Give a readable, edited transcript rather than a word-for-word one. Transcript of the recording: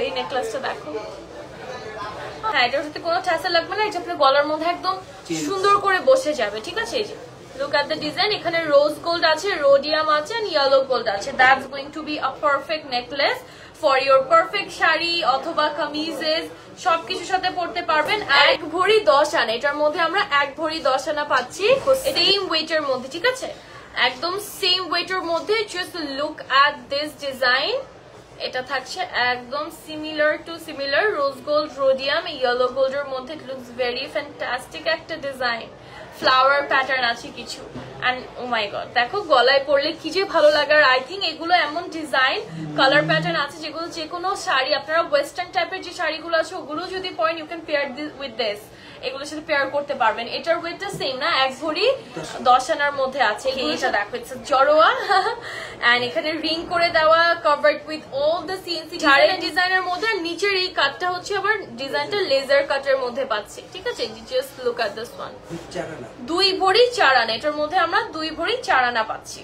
এই নেকলেসটা দেখো, হ্যাঁ এটার সাথে কোনো ট্যাসেল লাগবে না, এটা আপনার গলার মধ্যে একদম সুন্দর করে বসে যাবে, ঠিক আছে। এই যে লুক এট দ্য ডিজাইন, এখানে রোজ গোল্ড আছে, রোডিয়াম আছে এন্ড ইয়েলো গোল্ড আছে। That's going to be a perfect necklace for your perfect sari অথবা কামিজেস সবকিছুর সাথে পড়তে পারবেন। 1 ভরি 10 আনা, এটার মধ্যে আমরা 1 ভরি 10 আনা পাচ্ছি, এটা সেম ওয়েটের মধ্যে, ঠিক আছে, একদম সেম ওয়েটের মধ্যে। Just look at this design, এটা থাকছে একদম similar to similar rose gold, rhodium, yellow গোল্ডের মধ্যে। ইট লুকস ভেরি ফ্যান্টাস্টিক একটা ডিজাইন, ফ্লাওয়ার প্যাটার্ন আছে কিছু, এন্ড ও মাই গড দেখো গলায় পরলে কি যে ভালো লাগার। আই থিঙ্ক এগুলো এমন ডিজাইন কালার প্যাটার্ন আছে যেগুলো যে কোনো শাড়ি, আপনারা ওয়েস্টার্ন টাইপের যে শাড়িগুলো আছে ওগুলো যদি পরেন, you can pair with this, এগুলোর সাথে পেয়ার করতে পারবেন। এটার ওয়েটটা সেম না, 1 ভরি 10 আনার মধ্যে আছে। এইটা দেখো ইটস জড়োয়া, এন্ড এখানে রিং করে দেওয়া, covered with all the CNC ডিজাইনের মধ্যে। নিচের এই কাটটা হচ্ছে আবার ডিজাইনটা লেজার কাটের মধ্যে পাচ্ছি, ঠিক আছে। Just look at this one, 2 ভরি 4 আনা, এটার মধ্যে আমরা 2 ভরি 4 আনা পাচ্ছি।